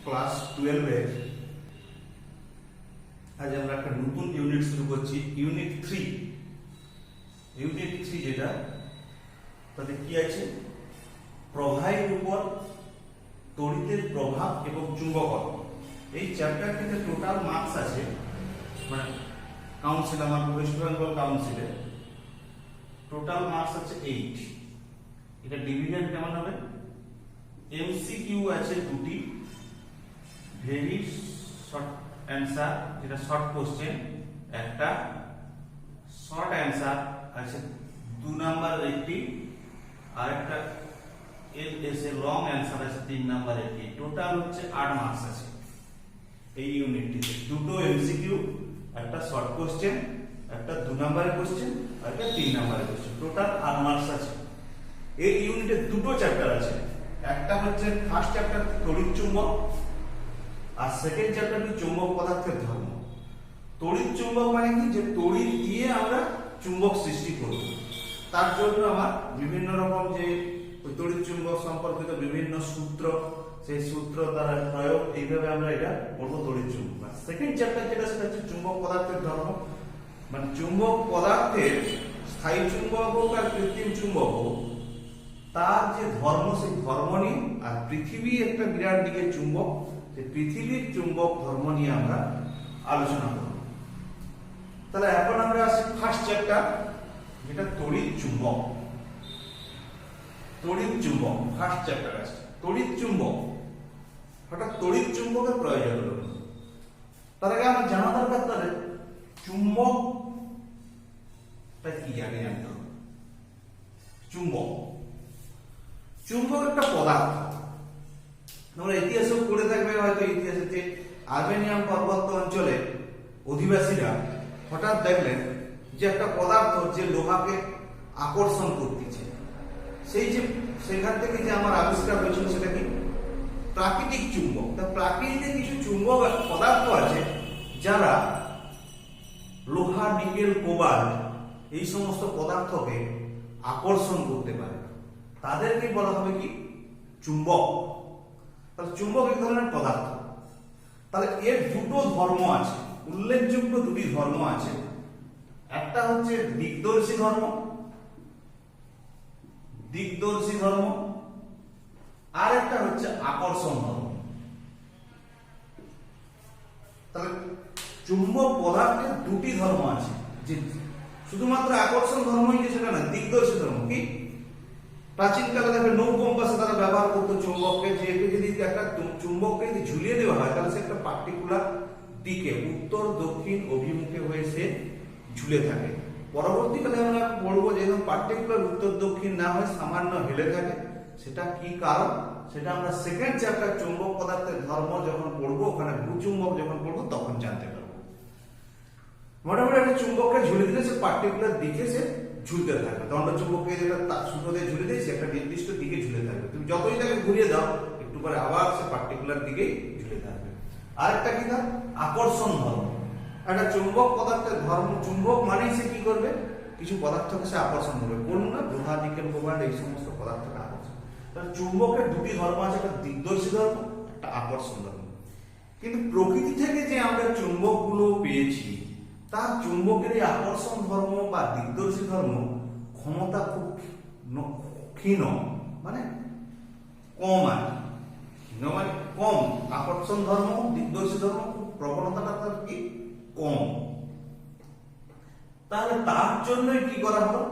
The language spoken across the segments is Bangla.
ক্লাস 12 এর আজ আমরা একটা নতুন ইউনিট শুরু করছি, ইউনিট 3। ইউনিট 3 যেটা তাতে কি আছে, প্রবাহের উপর তড়িতের প্রভাব এবং চুম্বকত্ব। এই চ্যাপ্টার থেকে টোটাল মার্কস আছে, মানে কাউন্সিল, আমার ওয়েস্ট বেঙ্গল কাউন্সিলে টোটাল মার্কস আছে 8। এটা ডিভিশন কেমন হবে, এমসিকিউ আছে 2টি, ভেরি শর্ট অ্যান্সার যেটা শর্ট কোশ্চেন একটা, শর্ট অ্যান্সার আছে 2 নাম্বার 80, আর একটা এলএসএ লং অ্যান্সার আছে 3 নাম্বার 80। টোটাল হচ্ছে 8 মার্কস আছে এই ইউনিটটিতে। দুটো এমসিকিউ, একটা শর্ট কোশ্চেন, একটা 2 নাম্বারের কোশ্চেন, আর একটা 3 নাম্বারের কোশ্চেন। টোটাল 8 মার্কস আছে। এই ইউনিটে দুটো চ্যাপ্টার আছে, একটা হচ্ছে ফার্স্ট চ্যাপ্টার তড়িৎ চুম্বক, আর সেকেন্ড চ্যাপ্টার কি চুম্বক পদার্থের ধর্ম। তড়িৎ চুম্বক মানে কি, যে তড়িৎ দিয়ে আমরা চুম্বক সৃষ্টি করব। তার জন্য আমার বিভিন্ন রকম যে তড়িৎ চুম্বক সম্পর্কিত বিভিন্ন সূত্র, সেই সূত্র দ্বারা প্রয়োগ, এইভাবে আমরা এটা পড়বো তড়িৎ চুম্বক। সেকেন্ড চ্যাপ্টার যেটা, সেটা হচ্ছে চুম্বক পদার্থের ধর্ম, মানে চুম্বক পদার্থের স্থায়ী চুম্বক হোক আর কৃত্রিম চুম্বক হোক, তার যে ধর্ম, সেই ধর্ম নিয়ে, আর পৃথিবী একটা বিরাট দিকের চুম্বক, সেই পৃথিবীর চুম্বক ধর্ম নিয়ে আমরা আলোচনা করব। তাহলে এখন আমরা আসি ফার্স্ট চ্যাপ্টার, যেটা তড়িৎ চুম্বক। তড়িৎ চুম্বক ফার্স্ট চ্যাপ্টার আছে। তড়িৎ চুম্বক, হঠাৎ তড়িৎ চুম্বকের প্রয়োজন হলো, তার আগে আমার জানা দরকার তাহলে চুম্বকটা কি আগে জানতে হবে। চুম্বক, চুম্বক একটা পদার্থ। তোমরা ইতিহাসে পড়ে থাকবে হয়তো, ইতিহাসে যে আর্মেনিয়াম পার্বত্য অঞ্চলে অধিবাসীরা হঠাৎ দেখলেন যে একটা পদার্থ যে লোহাকে আকর্ষণ করতেছে, সেই যে সেখান থেকে যে আমার আবিষ্কার হয়েছিল সেটা কি প্রাকৃতিক চুম্বক। তা প্রাকৃতিক কিছু চুম্বক পদার্থ আছে যারা লোহা, নিকেল, কোবাল্ট এই সমস্ত পদার্থকে আকর্ষণ করতে পারে, তাদেরকে বলা হবে কি চুম্বক। তাহলে চুম্বক এক ধরনের পদার্থ। তাহলে এর দুটো ধর্ম আছে, উল্লেখযোগ্য 2টি ধর্ম আছে। একটা হচ্ছে দিকদর্শী ধর্ম, দিকদর্শী ধর্ম, আর একটা হচ্ছে আকর্ষণ ধর্ম। তাহলে চুম্বক পদার্থের 2টি ধর্ম আছে, যে শুধুমাত্র আকর্ষণ ধর্মই যে সেটা না, দিকদর্শী ধর্ম কি। প্রাচীনকালে দেখবে নৌ কম্পাসে তারা ব্যবহার করতো চুম্বককে, যে যদি একটা চুম্বককে যদি ঝুলিয়ে দেওয়া হয় তাহলে সে একটা পার্টিকুলার দিকে, উত্তর দক্ষিণ অভিমুখে হয়ে সে ঝুলে থাকে। পরবর্তীকালে আমরা পড়বো যে পার্টিকুলার উত্তর দক্ষিণ না হয় সামান্য হেলে থাকে, সেটা কি কারণ, সেটা আমরা সেকেন্ড চ্যাপ্টার চুম্বক পদার্থের ধর্ম যখন পড়বো, ওখানে ভূচুম্বক যখন পড়বো তখন জানতে পারবো। মোটামুটি একটা চুম্বককে ঝুলে দিলে সে পার্টিকুলার দিকে সে ঝুলতে থাকবে। দণ্ড চুম্বককে যেটা সুতো দিয়ে ঝুলে দিয়েছে, একটা নির্দিষ্ট দিকে ঝুলে থাকবে। তুমি যতই তাকে ঘুরিয়ে দাও, একটু পরে আবার সে পার্টিকুলার দিকেই ঝুলে থাকবে। আরেকটা কি, তার আকর্ষণ ধর্ম। একটা চুম্বক পদার্থের ধর্ম, চুম্বক মানেই সে কি করবে, কিছু পদার্থকে সে আকর্ষণ করবে। কোন না, লোহা, নিকেল, কোবাল্ট এই সমস্ত পদার্থকে আকর্ষণ। তাহলে চুম্বকের 2টি ধর্ম আছে, একটা দিকদর্শী ধর্ম, একটা আকর্ষণ ধর্ম। কিন্তু প্রকৃতি থেকে যে আমরা চুম্বকগুলো পেয়েছি, তার চুম্বকের এই আকর্ষণ ধর্ম বা দিকদর্শী ধর্ম ক্ষমতা খুব ক্ষীণ, মানে কম। আর ক্ষীণ মানে কম। আকর্ষণ ধর্ম, দিকদর্শী ধর্ম খুব প্রবণতাটা তার কি কম। তাহলে তার জন্যই কি করা হলো,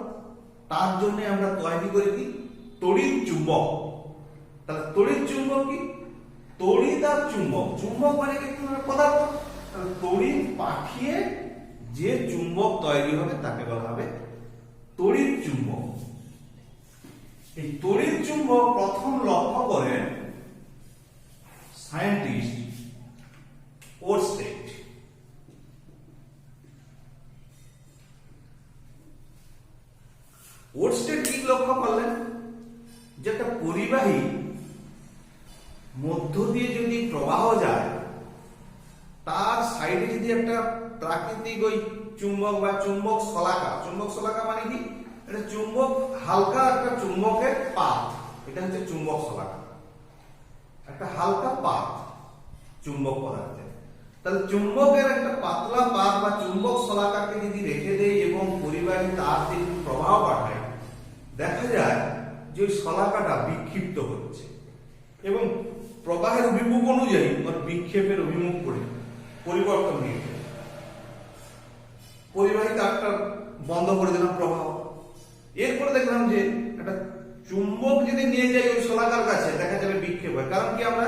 তার জন্য আমরা তৈরি করি কি তড়িৎ চুম্বক। তাহলে তড়িৎ চুম্বক কি, তড়িৎ আর চুম্বক। চুম্বক মানে কি পদার্থ, তাহলে তড়িৎ পাঠিয়ে যে চুম্বক তৈরি হবে তাকে বলা হবে তড়িৎ চুম্বক। এই তড়িৎ চুম্বক প্রথম লক্ষ্য করেন সায়েন্টিস্ট ওরস্টেড। ওরস্টেড কি লক্ষ্য করলেন, যে একটা পরিবাহী মধ্য দিয়ে যদি প্রবাহ যায়, তার সাইডে যদি একটা প্রাকৃতিক ওই চুম্বক বা চুম্বক শলাকা, চুম্বক শলাকা মানে কি, এটা চুম্বক, হালকা একটা চুম্বকের পাত, এটা হচ্ছে চুম্বক শলাকা, একটা হালকা পাত। চুম্বক পদার্থে। তাহলে চুম্বকের একটা পাতলা পাত বা চুম্বক শলাকাকে যদি রেখে দেই এবং পরিবাহী তার দিয়ে প্রবাহ পাঠাই, দেখা যায় যে ওই শলাকাটা বিক্ষিপ্ত হচ্ছে এবং প্রবাহের অভিমুখ অনুযায়ী ওর বিক্ষেপের অভিমুখ পরিবর্তন নিয়েছে। পরিবাহী তারটা বন্ধ করে দিলাম প্রবাহ, এরপরে দেখলাম যে একটা চুম্বক যদি নিয়ে যাই ওই শলাকার কাছে, দেখা যাবে বিক্ষেপ হয়। কারণ কি, আমরা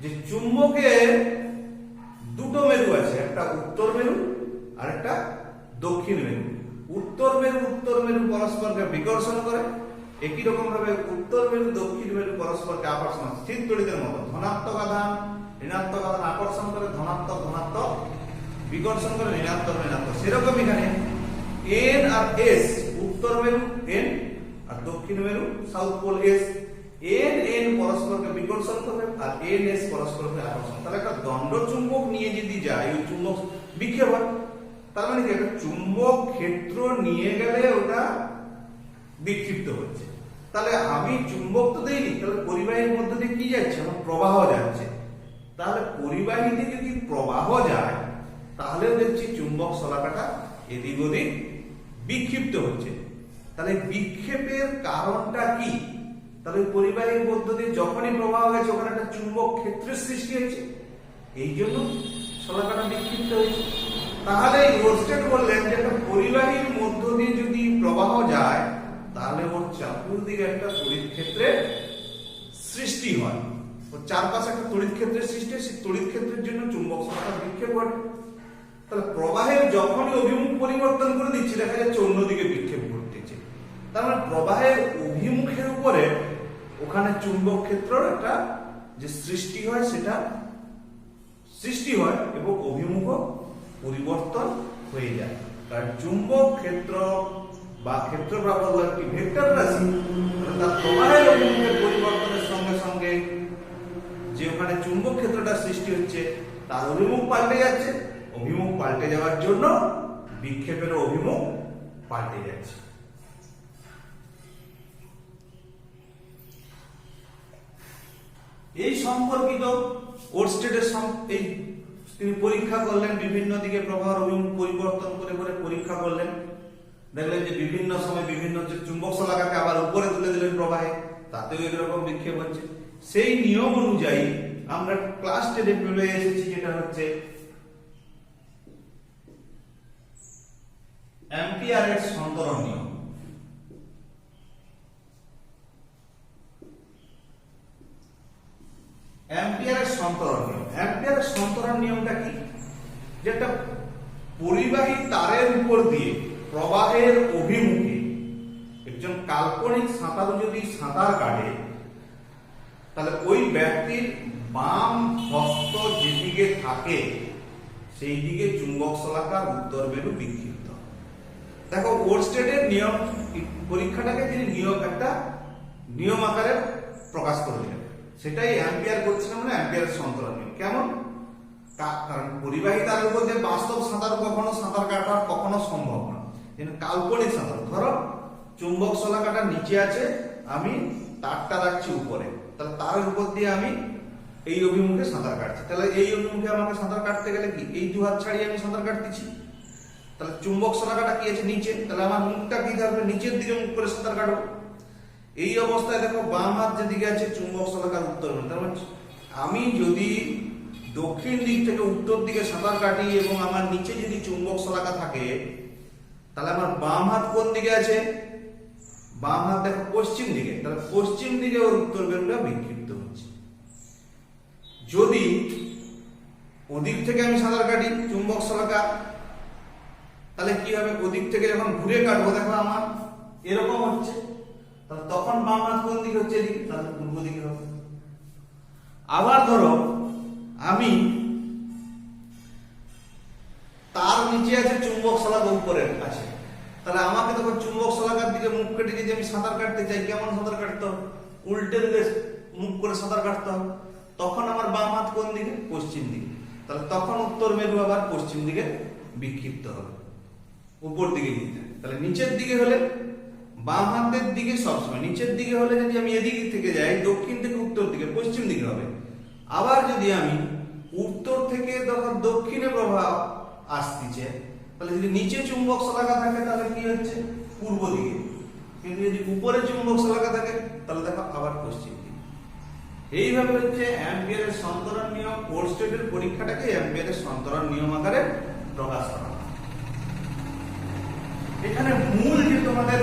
যে চুম্বকের দুটো মেরু আছে, একটা উত্তর মেরু আর একটা দক্ষিণ মেরু। উত্তর মেরু পরস্পরকে বিকর্ষণ করে, একই রকম ভাবে উত্তর মেরু দক্ষিণ মেরু পরস্পরকে আকর্ষণ, স্থির তড়িতের মতো। ধনাত্মক আধান ঋণাত্মক আধান আকর্ষণ করে, ধনাত্মক বিকর্ষণ করে, ঋণাত্মক সেরকম এখানে এন আর এস, উত্তর মেরু এন আর দক্ষিণ মেরু সাউথ পোল এস, এন পরস্পরকে বিকর্ষণ করবে আর এন এস পরস্পরকে আকর্ষণ। তাহলে একটা দণ্ড চুম্বক নিয়ে যদি যাই, ওই চুম্বক বিক্ষেপ হয়। তার মানে কি, একটা চুম্বক ক্ষেত্র নিয়ে গেলে ওটা বিক্ষিপ্ত হচ্ছে। তাহলে আমি চুম্বক তো দেইনি, তাহলে পরিবাহীর মধ্যে দিয়ে কি যাচ্ছে, আমার প্রবাহ যাচ্ছে। তাহলে পরিবাহীতে যদি প্রবাহ যায়, তাহলেও দেখছি চুম্বক শলাকাটা এদিক ওদিক বিক্ষিপ্ত হচ্ছে। তাহলে বিক্ষেপের কারণটা কি? তাহলে পরিবাহীর মধ্য দিয়ে যখনই প্রবাহ গেছে, ওখানে একটা চুম্বক ক্ষেত্রের সৃষ্টি হয়েছে, এই জন্য শলাকাটা বিক্ষিপ্ত হয়েছে। তাহলে রোস্টেড বললেন যে একটা পরিবাহীর মধ্য দিয়ে যদি প্রবাহ যায়, তাহলে ওর চারদিকে একটা তড়িৎ ক্ষেত্রের সৃষ্টি হয়। ওর চারপাশে একটা তড়িৎ ক্ষেত্রের সৃষ্টি হয়, সেই তড়িৎ ক্ষেত্রের জন্য চুম্বক শলাকার বিক্ষেপ ঘটে। তাহলে প্রবাহের যখনই অভিমুখ পরিবর্তন করে দিচ্ছে, দেখা যাচ্ছে অন্যদিকে বিক্ষেপ ঘটতেছে। তার মানে প্রবাহের অভিমুখের উপরে ওখানে চুম্বক ক্ষেত্রের একটা যে সৃষ্টি হয়, সেটা সৃষ্টি হয় এবং অভিমুখ পরিবর্তন হয়ে যায়। কারণ চুম্বক ক্ষেত্র বা ক্ষেত্র প্রাবল্য একটি ভেক্টর রাশি, তার প্রবাহের অভিমুখের পরিবর্তনের সঙ্গে সঙ্গে যে ওখানে চুম্বক ক্ষেত্রটা সৃষ্টি হচ্ছে, তার অভিমুখ পাল্টে যাচ্ছে। অভিমুখ পাল্টে যাওয়ার জন্য বিক্ষেপের অভিমুখ পাল্টে যাচ্ছে। এই সম্পর্কিত ওরস্টেডের এই তিনি পরীক্ষা করলেন, বিভিন্ন দিকে প্রবাহের অভিমুখ পরিবর্তন করে করে পরীক্ষা করলেন। দেখলেন যে বিভিন্ন সময় বিভিন্ন চুম্বক শলাকাকে আবার উপরে তুলে দিলেন প্রবাহে, তাতেও এরকম বিক্ষেপ হচ্ছে। সেই নিয়ম অনুযায়ী আমরা ক্লাস 10 পেয়ে এসেছি, যেটা হচ্ছে অ্যাম্পিয়ারের সন্তরণ নিয়ম। অ্যাম্পিয়ারের সন্তরণ নিয়মটা কি? যেটা পরিবাহী তারের উপর দিয়ে প্রবাহের অভিমুখে একজন কাল্পনিক সাঁতারু যদি সাঁতার কাটে, তাহলে ওই ব্যক্তির বাম হস্ত যেদিকে থাকে সেই দিকে চুম্বক শলাকার উত্তর মেরু বিক্ষিপ্ত। দেখো, ওরস্টেডের নিয়ম পরীক্ষাটাকে তিনি একটা নিয়ম আকারে প্রকাশ করে দিলেন। সেটাই অ্যাম্পিয়ার করছিলাম না, অ্যাম্পিয়ারের সন্তরণ নিয়ম। কেমন? কারণ পরিবাহী তারের উপর দিয়ে বাস্তব সাঁতার সাঁতার কাটা কখনো সম্ভব না, কিন্তু কাল্পনিক সাঁতার। ধরো চুম্বক শলাকাটা নিচে আছে, আমি তারটা রাখছি উপরে, তাহলে তারের উপর দিয়ে আমি এই অভিমুখে সাঁতার কাটছি। তাহলে এই অভিমুখে আমাকে সাঁতার কাটতে গেলে কি, এই দু হাত ছাড়িয়ে আমি সাঁতার কাটতেছি। তাহলে চুম্বক শলাকাটা কি আছে, নিচে, তাহলে আমার মুখটা কি থাকবে, নিচের দিকে মুখ করে সাঁতার কাটবো। এই অবস্থায় দেখো, বাম হাত যেদিকে আছে চুম্বক শলাকার উত্তর মেরু। তার মানে আমি যদি দক্ষিণ দিক থেকে উত্তর দিকে সাঁতার কাটি এবং আমার নিচে যদি চুম্বক শলাকা থাকে, তাহলে আমার বাম হাত কোন দিকে আছে? বাম হাত দেখো পশ্চিম দিকে, তাহলে পশ্চিম দিকে ওর উত্তর মেরুটা বিক্ষিপ্ত হচ্ছে। যদি ওদিক থেকে আমি সাঁতার কাটি চুম্বক শলাকা, তাহলে কি হবে, ওদিক থেকে যখন ঘুরে কাটবো, দেখো আমার এরকম হচ্ছে, তাহলে তখন বাম হাত কোন দিকে হচ্ছে? এদিকে, তাহলে পূর্ব দিকে হবে। আবার ধরো আমি তার নিচে আছে চুম্বক শলাকা উপরে আছে, তাহলে আমাকে তখন চুম্বক শলাকার দিকে মুখ কেটে যদি আমি সাঁতার কাটতে চাই, কেমন সাঁতার কাটতে হবে? উল্টে দিকে মুখ করে সাঁতার কাটতে হবে। তখন আমার বাম হাত কোন দিকে? পশ্চিম দিকে, তাহলে তখন উত্তর মেরু আবার পশ্চিম দিকে বিক্ষিপ্ত হবে, উপর দিকে নিতে। তাহলে নিচের দিকে হলে বাম হাতের দিকে সবসময় নিচের দিকে হলে, যদি আমি এদিক থেকে যাই দক্ষিণ থেকে উত্তর দিকে পশ্চিম দিকে হবে। আবার যদি আমি উত্তর থেকে তখন দক্ষিণে প্রবাহ আসতেছে, তাহলে যদি নিচে চুম্বক শলাকা থাকে তাহলে কি হচ্ছে পূর্ব দিকে, কিন্তু যদি উপরে চুম্বক শলাকা থাকে তাহলে দেখো আবার পশ্চিম দিকে। এইভাবে হচ্ছে অ্যাম্পিয়ারের সন্তরণ নিয়ম, ওরস্টেডের পরীক্ষাটাকে অ্যাম্পিয়ারের সন্তরণ নিয়ম আকারে প্রকাশ করা হয়। এখানে মূল যে তোমাদের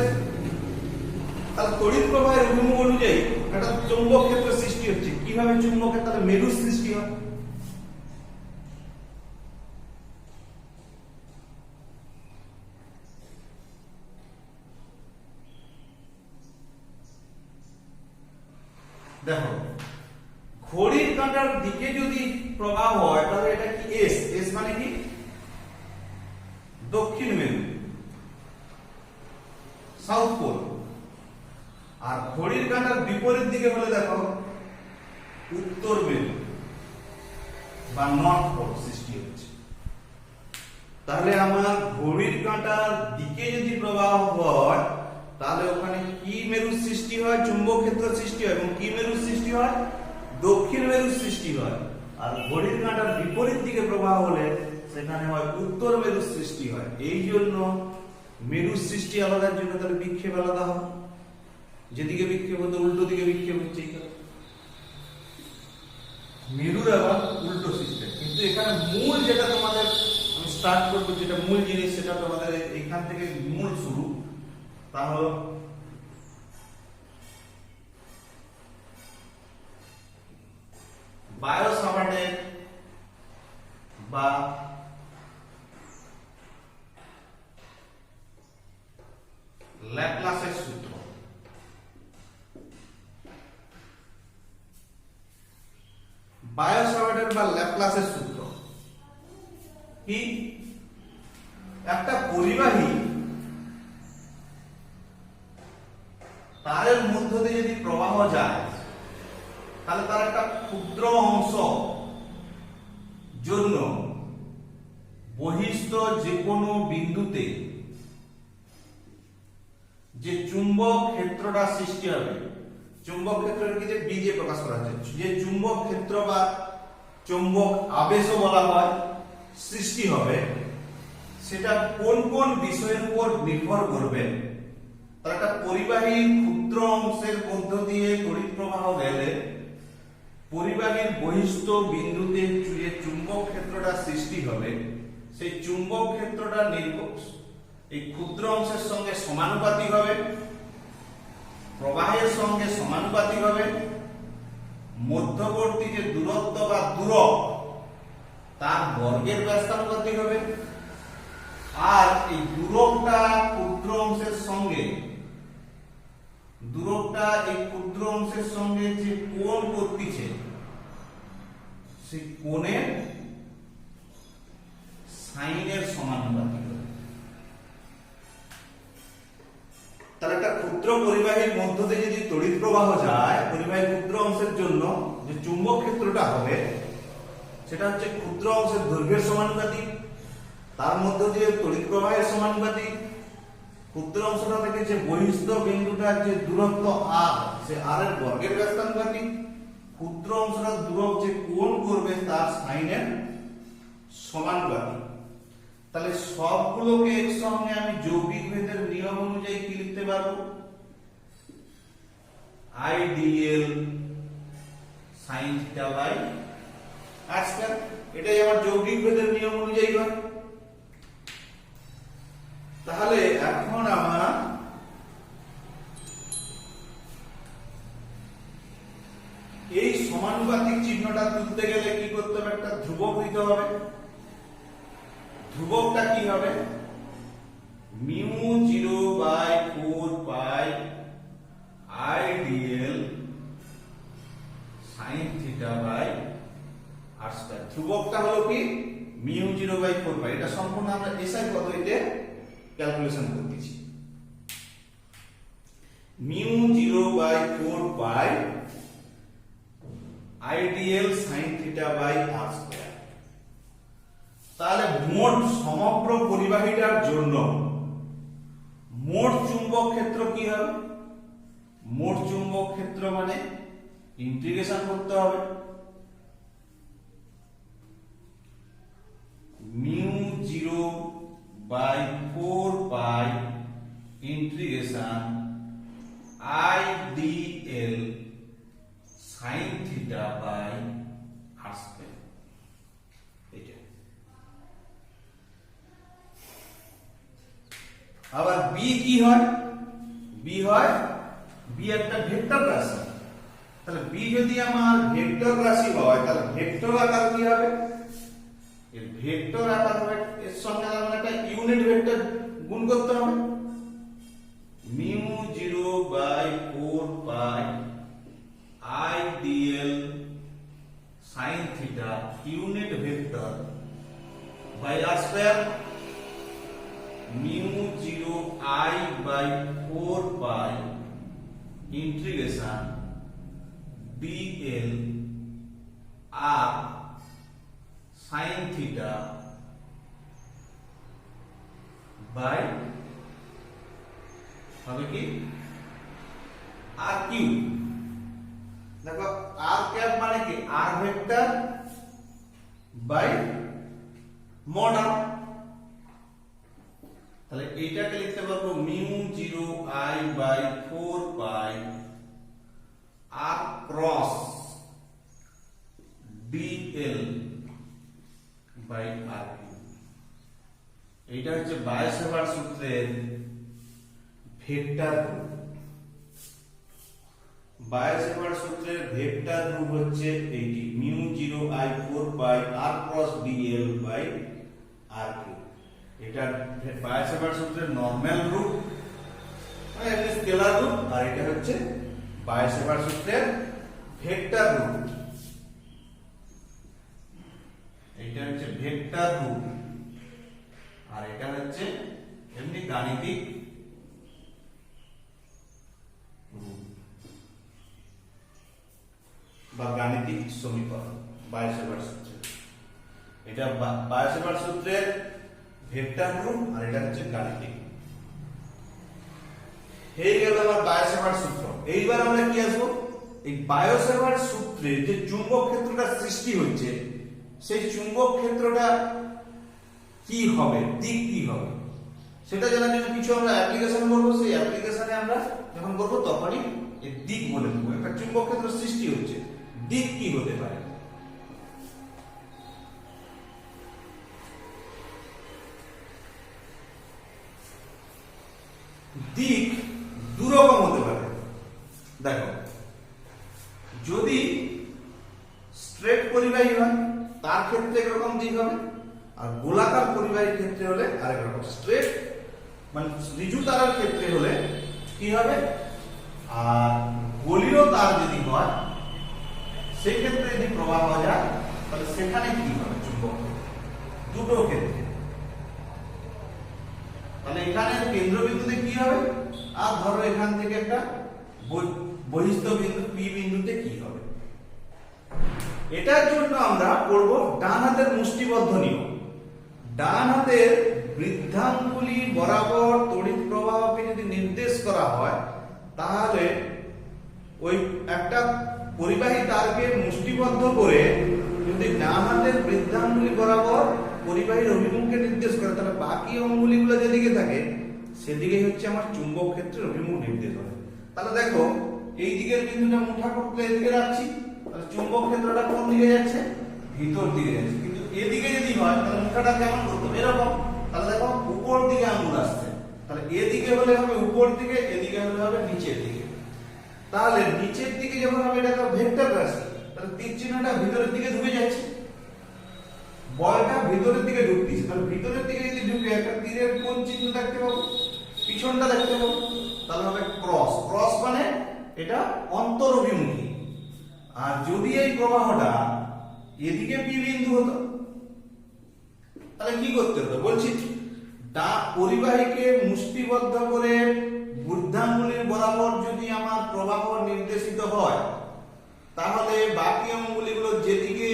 তাহলে তড়িৎ প্রবাহের অভিমুখ অনুযায়ী একটা চৌম্বক ক্ষেত্র সৃষ্টি হচ্ছে, কিভাবে চুম্বকের তাহলে মেরুর সৃষ্টি হয়। দেখো ঘড়ির কাঁটার দিকে যদি প্রবাহ হয় তাহলে এটা কি এস, এস মানে কি দক্ষিণ মেরু, সাউথ পোল। আর ঘড়ির কাঁটার বিপরীত দিকে হলে দেখো উত্তর মেরু বা নর্থ পোল সৃষ্টি হচ্ছে। তাহলে আমার ঘড়ির কাঁটার দিকে যদি প্রবাহ হয় তাহলে ওখানে কি মেরুর সৃষ্টি হয়, চুম্বক ক্ষেত্র সৃষ্টি হয়, এবং কি মেরুর সৃষ্টি হয়, দক্ষিণ মেরুর সৃষ্টি হয়। আর ঘড়ির কাঁটার বিপরীত দিকে প্রবাহ হলে সেখানে হয় উত্তর মেরুর সৃষ্টি হয়। এই জন্য মেরুর সৃষ্টি আলাদার জন্য তাহলে বিক্ষেপ আলাদা হয়। যেদিকে বিক্ষেপ হতো উল্টো দিকে বিক্ষেপ হচ্ছে, মেরুর আবার উল্টো সিস্টেম। কিন্তু এখানে মূল যেটা তোমাদের আমি স্টার্ট করবো, যেটা মূল জিনিস সেটা তোমাদের এখান থেকে মূল শুরু, তা হলো বায়ো-সাভার্টের বা ল্যাপ্লাসের সূত্র। বায়ো-সাভার্টের বা ল্যাপ্লাসের সূত্র কি, একটা পরিবাহী তারের মধ্য দিয়ে যদি প্রবাহ যায় তাহলে তার একটা ক্ষুদ্র অংশ জন্য বহিস্থ যে কোনো বিন্দুতে যে চুম্বক ক্ষেত্রটা সৃষ্টি হবে, চুম্বক ক্ষেত্রকে যে বি দিয়ে প্রকাশ করা হচ্ছে, যে চুম্বক ক্ষেত্র বা চুম্বক আবেশও বলা হয় সৃষ্টি হবে, সেটা কোন কোন বিষয়ের উপর নির্ভর করবে। তার একটা পরিবাহীর ক্ষুদ্র অংশের মধ্য দিয়ে তড়িৎ প্রবাহ গেলে পরিবাহীর বহিস্থ বিন্দুতে যে চুম্বক ক্ষেত্রটা সৃষ্টি হবে, সেই চুম্বক ক্ষেত্রটা এই ক্ষুদ্র অংশের সঙ্গে সমানুপাতিক হবে, প্রবাহের সঙ্গে সমানুপাতিক হবে, মধ্যবর্তী যে দূরত্ব বা দূরক তার বর্গের ব্যস্তানুপাতিক হবে, আর এই দূরকটা ক্ষুদ্র অংশের সঙ্গে যে কোণ করতেছে সেই কোণের সাইনের সমানুপাতিক হবে। তাহলে একটা ক্ষুদ্র পরিবাহীর মধ্য দিয়ে যদি তড়িৎ প্রবাহ যায়, পরিবাহীর ক্ষুদ্র অংশের জন্য যে চুম্বক ক্ষেত্রটা হবে সেটা হচ্ছে ক্ষুদ্র অংশের দৈর্ঘ্যের সমানুপাতিক, তার মধ্য দিয়ে তড়িৎ প্রবাহের সমানুপাতিক, ক্ষুদ্র অংশটা থেকে যে বহিস্থ বিন্দুটার যে দূরত্ব আর, সে আর এর বর্গের ব্যস্তানুপাতিক, ক্ষুদ্র অংশটার দূরক যে কোণ করবে তার সাইনের সমানুপাতিক। তাহলে সবগুলোকে একসঙ্গে আমি যৌগিক ভেদের নিয়ম অনুযায়ী কি লিখতে পারবো, IDL sine theta by R square. এটাই আমার যৌগিক ভেদের নিয়ম অনুযায়ী হয়। তাহলে এখন আমরা এই সমানুপাতিক চিহ্নটা তুলতে গেলে কি করতে হবে, একটা ধ্রুবক দিতে হবে। ধ্রুবকটা কি হবে, μ0/4 IDL sin theta by r square. ধ্রুবকটা হলো কি μ0/4, এটা সম্পূর্ণ আমরা এসআই পদ্ধতিতে ক্যালকুলেশন করতেছি। μ0/4 IDL sin theta by r square. তাহলে মোট সমগ্র পরিবাহীটার জন্য মোট চুম্বক ক্ষেত্র কি হবে, মোট চুম্বক ক্ষেত্র মানে ইন্টিগ্রেশন করতে হবে mu 0 by 4 pi integration I D L sine theta by R square. এটা আবার বি কি হয়? বি হয়, বি একটা ভেক্টর রাশি। তাহলে বি যদি আমার ভেক্টর রাশি হয় তাহলে ভেক্টর আকার কি হবে? এর ভেক্টর আকার হবে, এর সঙ্গে আমার একটা ইউনিট ভেক্টর গুণ করতে হবে। Mu 0 by 4 pi I DL sine theta unit vector by R square mu 0 I by 4 pi integration DL R sine theta by হবে কি আর কিউ। দেখো আর ক্যাপ মানে কি R vector by mod R. তাহলে এইটাকে লিখতে পারবো mu 0 I by 4 pi R cross DL by R cube. এইটা হচ্ছে বায়োসেভার সূত্রের ভেক্টর রূপ। বায়োসেভার সূত্রের ভেক্টর রূপ হচ্ছে এইটি mu 0 I 4 pi R cross DL by R cube. এটা বায়োসেভার সূত্রের নরমাল রূপ, মানে এমনি স্কেলার রূপ, আর এটা হচ্ছে বায়োসেভার সূত্রের ভেক্টর রূপ। এটা হচ্ছে ভেক্টর রূপ আর এটা হচ্ছে এমনি গাণিতিক রূপ বা গাণিতিক সমীকরণ বায়োসেভার সূত্রে। এটা বায়োসেভার সূত্রের ভেক্টর রূপ আর এটা হচ্ছে গাণিতিক। হয়ে গেল আমার বায়োসেভার সূত্র। এইবার আমরা কি আসবো? এই বায়োসেভার সূত্রে যে চুম্বক ক্ষেত্রটা সৃষ্টি হচ্ছে সেই চুম্বক ক্ষেত্রটা কি হবে, দিক কি হবে, সেটা জানার জন্য কিছু আমরা অ্যাপ্লিকেশন করবো। সেই অ্যাপ্লিকেশনে আমরা যখন করবো তখনই এই দিক বলে দেবো। একটা চুম্বক ক্ষেত্র সৃষ্টি হচ্ছে, দিক কি হতে পারে? দিক দুরকম হতে পারে। দেখো, যদি স্ট্রেট পরিবাহী হয় তার ক্ষেত্রে একরকম দিক হবে, আর গোলাকার পরিবাহীর ক্ষেত্রে হলে আরেক রকম। স্ট্রেট মানে ঋজু তারার ক্ষেত্রে হলে কি হবে, আর গলীয় তার যদি হয় সেই ক্ষেত্রে যদি প্রবাহ যায় তাহলে সেখানে কি হবে চুম্বক দুটো ক্ষেত্রে। তাহলে এখানে কেন্দ্রবিন্দুতে কি হবে, আর ধরো এখান থেকে একটা বহিস্থ বিন্দু পি বিন্দুতে কি হবে। এটার জন্য আমরা করব ডান হাতের মুষ্টিবদ্ধ নিয়ম। ডান হাতের বৃদ্ধাঙ্গুলি বরাবর তড়িৎ প্রবাহকে যদি নির্দেশ করা হয় তাহলে ওই একটা পরিবাহী তারকে মুষ্টিবদ্ধ করে যদি ডান হাতের বৃদ্ধাঙ্গুলি বরাবর পরিবাহীর অভিমুখকে নির্দেশ করে তাহলে বাকি অঙ্গুলিগুলো যেদিকে থাকে সেদিকে হচ্ছে আমার চুম্বক ক্ষেত্রের অভিমুখ নির্দেশ হবে। তাহলে দেখো এই দিকের বিন্দুটা মুঠা করতে এদিকে রাখছি, তাহলে চুম্বক ক্ষেত্রটা কোন দিকে যাচ্ছে, ভিতর দিকে যাচ্ছে। কিন্তু এদিকে যদি হয় তাহলে মুঠাটা কেমন করতে হবে, এরকম। তাহলে দেখো উপর দিকে আঙ্গুল আসছে, তাহলে এদিকে হলে হবে উপর দিকে, এদিকে হলে হবে নিচের দিকে। তাহলে নিচের দিকে যখন হবে এটা তো ভেক্টর রাশি, তাহলে তীর চিহ্নটা ভিতরের দিকে ঢুকে যাচ্ছে, বলটা ভিতরের দিকে ঢুকতেছে। তাহলে ভিতরের দিকে যদি ঢুকে একটা তীরের কোন চিহ্ন দেখতে পাবো, পিছনটা দেখতে পাবো, তাহলে হবে ক্রস। ক্রস মানে এটা অন্তর অভিমুখী। আর যদি এই প্রবাহটা এদিকে পি বিন্দু হতো তাহলে কি করতে হতো বলছি, পরিবাহীকে মুষ্টিবদ্ধ করে বৃদ্ধাঙ্গুলির বরাবর যদি আমার প্রবাহ নির্দেশিত হয় তাহলে বাকি অঙ্গুলিগুলো যেদিকে,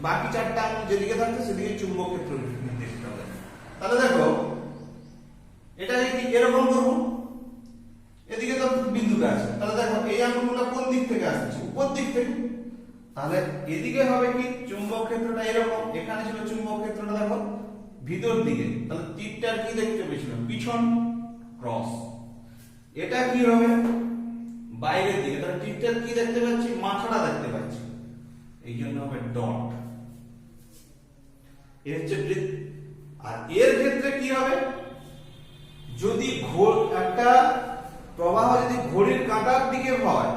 বাকি চারটা আঙ্গুল যেদিকে থাকছে সেদিকে চুম্বক ক্ষেত্র নির্দেশিত হবে। তাহলে দেখো এটা কি এরকম করবো, এদিকে তো বিন্দুটা আছে, তাহলে দেখো এই আঙ্গুলগুলো কোন দিক থেকে আসছে, উপর দিক থেকে। তাহলে এদিকে হবে কি চুম্বক ক্ষেত্রটা এরকম, এখানে ছিল চুম্বক ক্ষেত্রটা দেখো ভিতর দিকে, তাহলে তীরটার কি দেখতে পেয়েছিলাম পিছন ক্রস। এটা কি হবে বাইরের দিকে, তাহলে তীরটার কি দেখতে পাচ্ছি মাথাটা দেখতে পাচ্ছি, এই জন্য হবে ডট। এর হচ্ছে বৃত্ত। আর এর ক্ষেত্রে কি হবে, যদি একটা প্রবাহ যদি ঘড়ির কাঁটার দিকে হয়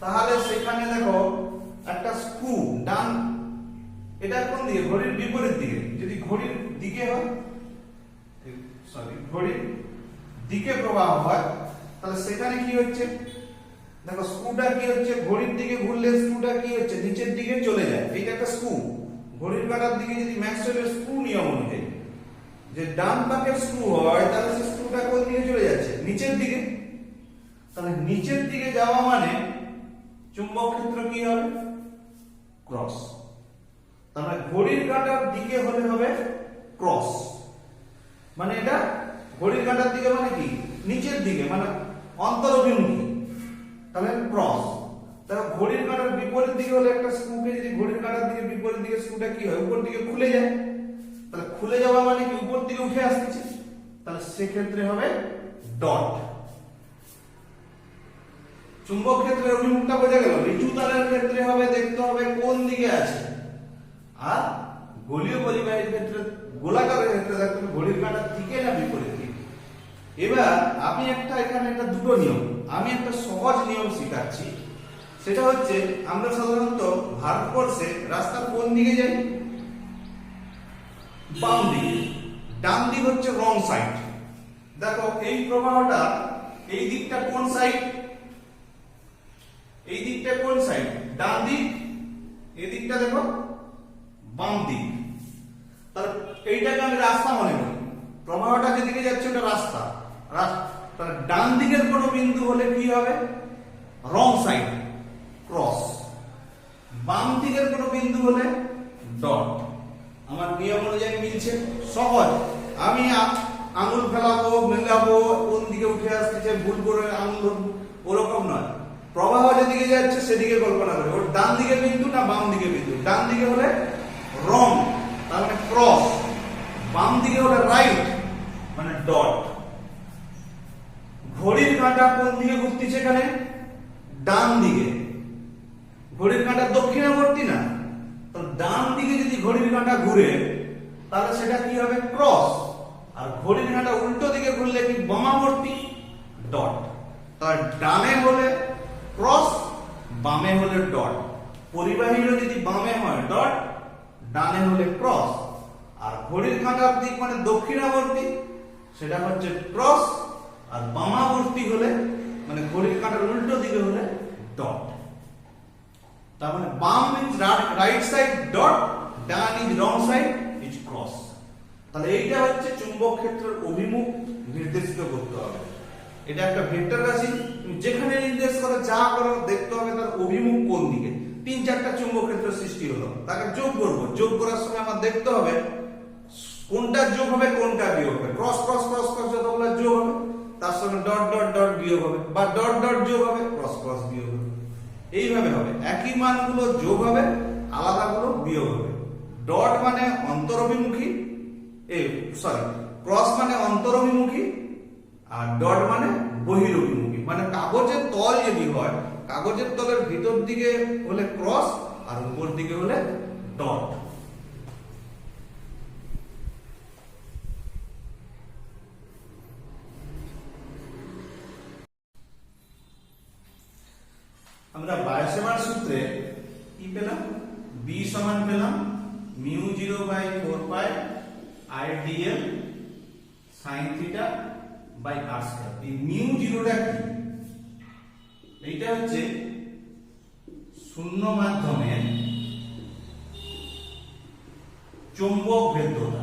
তাহলে সেখানে দেখো একটা স্ক্রু ডান, এটা কোন দিকে ঘড়ির বিপরীত দিকে, যদি ঘড়ির দিকে হয় ঘড়ির দিকে প্রবাহ হয় তাহলে সেখানে কি হচ্ছে দেখো স্ক্রুটা কি হচ্ছে ঘড়ির দিকে ঘুরলে স্ক্রুটা কি হচ্ছে নিচের দিকে চলে যায়, এইটা একটা স্ক্রু। ঘড়ির কাঁটার দিকে যদি ম্যাক্সওয়েলের স্ক্রু নিয়ম অনুযায়ী যে ডান পাকের স্ক্রু হয় তাহলে সেই স্ক্রুটা কোন দিকে চলে যাচ্ছে নিচের দিকে, তাহলে নিচের দিকে যাওয়া মানে চুম্বক ক্ষেত্র কি হবে ক্রস। তাহলে ঘড়ির কাঁটার দিকে হলে হবে ক্রস, মানে এটা ঘড়ির কাঁটার দিকে মানে কি নিচের দিকে মানে অন্তরভিমুখী, তাহলে ক্রস। তাহলে ঘড়ির কাঁটার বিপরীত দিকে হলে একটা স্ক্রুকে যদি ঘড়ির কাঁটার দিকে বিপরীত দিকে স্ক্রুটা কি হয় উপর দিকে খুলে যায়, তাহলে খুলে যাওয়া মানে কি উপর দিকে উঠে আসছে, তাহলে সেক্ষেত্রে হবে ডট। চুম্বক ক্ষেত্রের অভিমুখটা বোঝা গেল। ঋজু তারের ক্ষেত্রে হবে দেখতে হবে কোন দিকে আছে, আর গোলীয় পরিবাহীর ক্ষেত্রে গোলাকারের ক্ষেত্রে দেখতে হবে ঘড়ির কাঁটার দিকে না বিপরীত দিকে। এবার আমি এখানে একটা দুটো নিয়ম, আমি একটা সহজ নিয়ম শেখাচ্ছি, সেটা হচ্ছে আমরা সাধারণত ভারতবর্ষে রাস্তার কোন দিকে যাই বাম দিকে, ডান দিক হচ্ছে রং সাইড। দেখো এই প্রবাহটা এই দিকটা কোন সাইড, এই দিকটা কোন সাইড ডান দিক, এই দিকটা দেখো বাম দিক। তাহলে এইটাকে আমি রাস্তা মনে করি, প্রবাহটা যেদিকে যাচ্ছে ওটা রাস্তা। তাহলে ডান দিকের কোনো বিন্দু হলে কি হবে রং সাইড ক্রস, বাম দিকের কোনো বিন্দু হলে ডট। আমার নিয়ম অনুযায়ী মিলছে, সহজ। আমি আঙুল ফেলাবো মেলাবো কোন দিকে উঠে আসতেছে ভুল করে আঙুল ধরবো ওরকম নয়, প্রবাহ যেদিকে যাচ্ছে সেদিকে কল্পনা করে ওর ডান দিকে বিন্দু না বাম দিকে বিন্দু, ডান দিকে হলে রং তার মানে ক্রস, বাম দিকে হলে রাইট মানে ডট। ঘড়ির কাঁটা কোন দিকে ঘুরতেছে এখানে ডান দিকে, ঘড়ির কাঁটা দক্ষিণাবর্তী না, তো ডান দিকে যদি ঘড়ির কাঁটা ঘুরে তাহলে সেটা কি হবে ক্রস, আর ঘড়ির কাঁটা উল্টো দিকে ঘুরলে কি বামাবর্তী ডট। তার ডানে হলে ক্রস বামে হলে ডট, পরিবাহীরও যদি বামে হয় ডট ডানে হলে ক্রস, আর ঘড়ির কাঁটার দিক মানে দক্ষিণাবর্তী সেটা হচ্ছে ক্রস, আর বামাবর্তী হলে মানে ঘড়ির কাঁটার উল্টো দিকে হলে ডট। তার মানে বাম means right side dot, done is wrong side is cross. তাহলে এইটা হচ্ছে চুম্বক ক্ষেত্রের অভিমুখ নির্দেশিত করতে হবে। এটা একটা ভেক্টর রাশি, তুমি যেখানে নির্দেশ করো যা করো দেখতে হবে তার অভিমুখ কোন দিকে। 3-4টা চুম্বক ক্ষেত্র সৃষ্টি হলো, তাকে যোগ করব, যোগ করার সময় আমার দেখতে হবে কোনটা যোগ হবে কোনটা বিয়োগ হবে। ক্রস ক্রস ক্রস ক্রস যতগুলো যোগ হবে তার সঙ্গে ডট ডট ডট বিয়োগ হবে, বা ডট ডট যোগ হবে ক্রস ক্রস বিয়োগ হবে, এইভাবে হবে। একই মানগুলো যোগ হবে আলাদাগুলো বিয়োগ হবে। ডট মানে অন্তরভিমুখী, ক্রস মানে অন্তরভিমুখী, আর ডট মানে বহিরভিমুখী। মানে কাগজের তল যদি হয় কাগজের তলের ভিতর দিকে হলে ক্রস আর উপর দিকে হলে ডট। আমরা বায়োসেভার সূত্রে কি পেলাম, B সমান পেলাম μ0/4 IDL sin θ by r square. এই μ0টা কি, এইটা হচ্ছে শূন্য মাধ্যমের চৌম্বক ভেদ্যতা।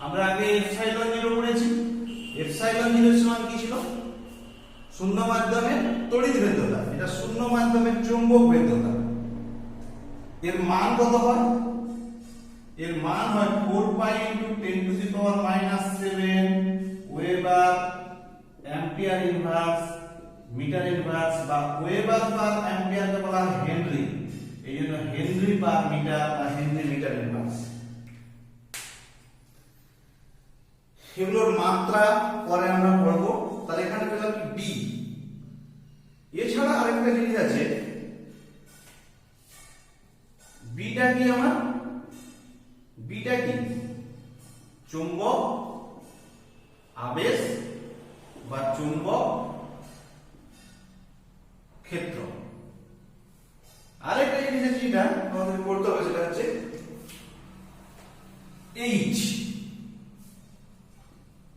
আমরা আগে এপসাইলন 0 পড়েছি, এপসাইলন 0 সমান কি ছিল শূন্য মাধ্যমে তড়িৎ ভেদ্যতা, এটা শূন্য মাধ্যমের চৌম্বক ভেদ্যতা। এর মান কত হয়, এর মান হয় 4 pi × 10⁻⁻7 weber ampere inverse metre inverse বা ওয়েবার পার অ্যাম্পিয়ারকে বলা হয় হেনরি, এই জন্য হেনরি পার মিটার বা হেনরি মিটার ইনভার্স। এগুলোর মাত্রা পরে আমরা পড়বো। তাহলে এখানে পেলাম কি বি। এছাড়া আরেকটা জিনিস আছে, বিটা কি আমার, বিটা কি চুম্বক আবেশ বা চুম্বক ক্ষেত্র। আরেকটা জিনিস আছে যেটা আমাদের পড়তে হবে, সেটা হচ্ছে এইচ,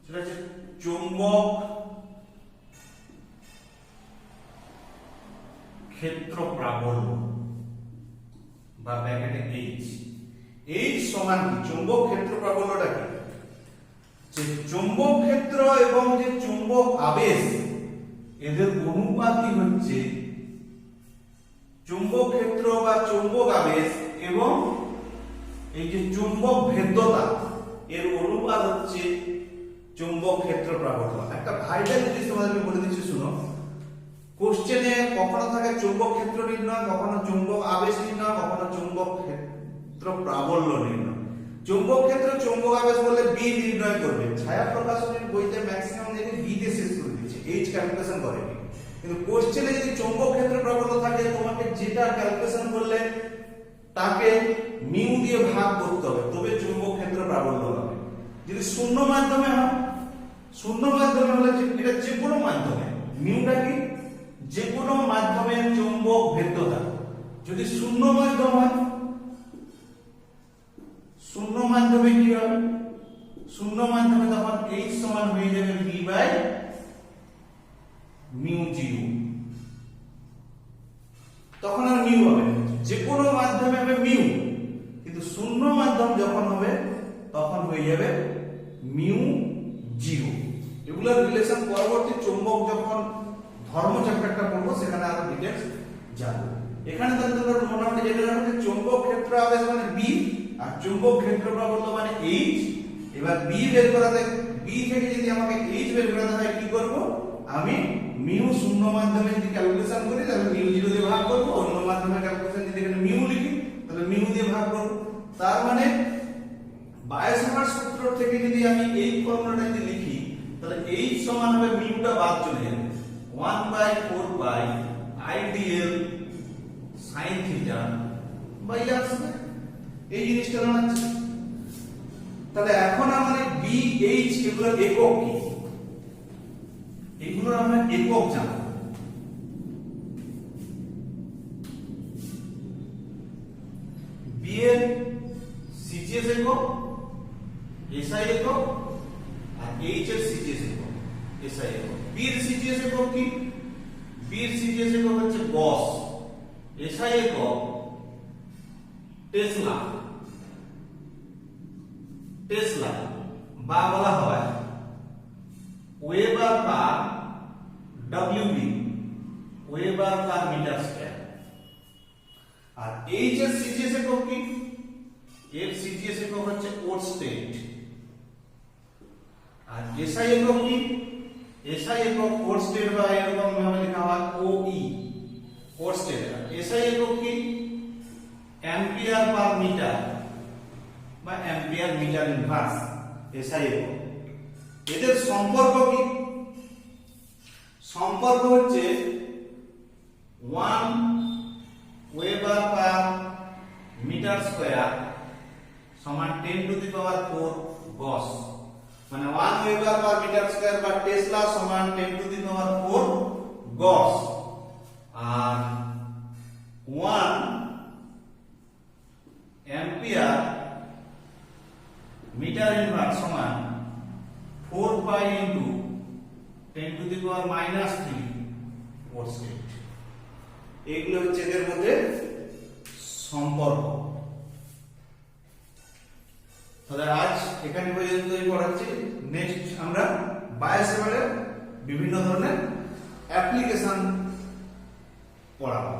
সেটা হচ্ছে চুম্বক ক্ষেত্র প্রাবল্য বা ব্র্যাকেটে এইচ। এইচ সমান কি, চুম্বক ক্ষেত্র প্রাবল্যটা কি, যে চুম্বক ক্ষেত্র এবং যে চুম্বক আবেশ এদের অনুপাতই হচ্ছে চুম্বক ক্ষেত্র বা চুম্বক আবেশ এবং এই যে চুম্বক ভেদ্যতা এর অনুপাত হচ্ছে চুম্বক ক্ষেত্র প্রাবল্য। একটা ভাইটাল জিনিস তোমাদেরকে বলে দিচ্ছি, শুনো। কোশ্চেনে কখনো থাকে চুম্বক ক্ষেত্র নির্ণয়, কখনো চুম্বক আবেশ নির্ণয়, কখনো চুম্বক ক্ষেত্র প্রাবল্য নির্ণয়। চুম্বক ক্ষেত্র চুম্বক আবেশ বললে বি নির্ণয় করবে। ছায়া প্রকাশনীর বইতে ম্যাক্সিমাম দেখি বি তে শেষ করে দিচ্ছে, এইচ ক্যালকুলেশন করেনি। কিন্তু কোশ্চেনে যদি চুম্বক ক্ষেত্র প্রাবল্য থাকে, তোমাকে যেটা ক্যালকুলেশন করলে তাকে মিউ দিয়ে ভাগ করতে হবে, তবে চুম্বক ক্ষেত্র প্রাবল্য হবে। যদি শূন্য মাধ্যমে হয়, শূন্য মাধ্যমে হলে এটা যে কোনো মাধ্যমে, মিউটা কি যে কোনো মাধ্যমে চুম্বক ভেদ্যতা। যদি শূন্য মাধ্যম হয়, শূন্য মাধ্যমে কি হবে, শূন্য মাধ্যমে তখন এইচ সমান হয়ে যাবে বি বাই মিউ জিরো, তখন আর মিউ হবে না। যে কোনো মাধ্যমে হবে মিউ, কিন্তু শূন্য মাধ্যম যখন হবে তখন হয়ে যাবে মিউ জিরো। এগুলোর রিলেশন পরবর্তী চুম্বক যখন ধর্ম চ্যাপ্টারটা পড়বো সেখানে আরো ডিটেইলস জানবো। এখানে তাহলে তোমরা মোটামুটি জেনে রাখো যে চুম্বক ক্ষেত্র আবেশ মানে বি আর চুম্বক ক্ষেত্র প্রাবল্য মানে এইচ। এবার বি বের করাতে, বি থেকে যদি আমাকে এইচ বের করাতে হয় কি করব, আমি মিউ শূন্য মাধ্যমে যদি ক্যালকুলেশন করি তাহলে মিউ জিরো দিয়ে ভাগ করব, অন্য মাধ্যমে ক্যালকুলেশন যদি এখানে মিউ লিখি তাহলে মিউ দিয়ে ভাগ করব। তার মানে বায়োসাভার্ট সূত্র থেকে যদি আমি এই ফর্মুলাটা যদি লিখি তাহলে এইচ সমান হবে মিউটা বাদ চলে যাবে 1/4 pi IDL sin theta by R square. এই জিনিসটা জানাচ্ছি। তাহলে এখন আমাদের বি এইচ এগুলোর একক কি, এগুলোর আমরা একক জানব। বি এর সিজিএস একক, এসআই একক, আর এইচ এর সিজিএস একক, এসআই একক। বি এর সিজিএস একক কি, বি এর সিজিএস একক হচ্ছে গস, এসআই একক টেসলা, টেসলা বা বলা হয় ওয়েবার পার ডব্লিউবি, ওয়েবার পার মিটার স্কয়ার। আর এইচ এর সিজিএস একক কি, এর সিজিএস একক হচ্ছে ওরস্টেড। আর এসআই একক কি, এসআই একক ওরস্টেড বা এরকম ভাবে লেখা হয় ওই, ওরস্টেড। এসআই একক কি, অ্যাম্পিয়ার পার মিটার বা অ্যাম্পিয়ার মিটার ইনভার্স, এসআই একক। এদের সম্পর্ক কি, সম্পর্ক হচ্ছে 1 ওয়েবার পার মিটার স্কয়ার সমান 10 টু দি পাওয়ার 4 গস। মানে 1 ওয়েবার পার মিটার স্কয়ার বা টেসলা সমান 10 টু দি পাওয়ার 4 গস। আর 1 অ্যাম্পিয়ার মিটার ইনভার্স সমান 4 pi into 10 to the power -3 oersted. এগুলো হচ্ছে এদের মধ্যে সম্পর্ক। তাহলে আজ এখানে পর্যন্তই পড়াচ্ছি। নেক্সট আমরা বায়োসাভার্টের বিভিন্ন ধরনের অ্যাপ্লিকেশন পড়াবো।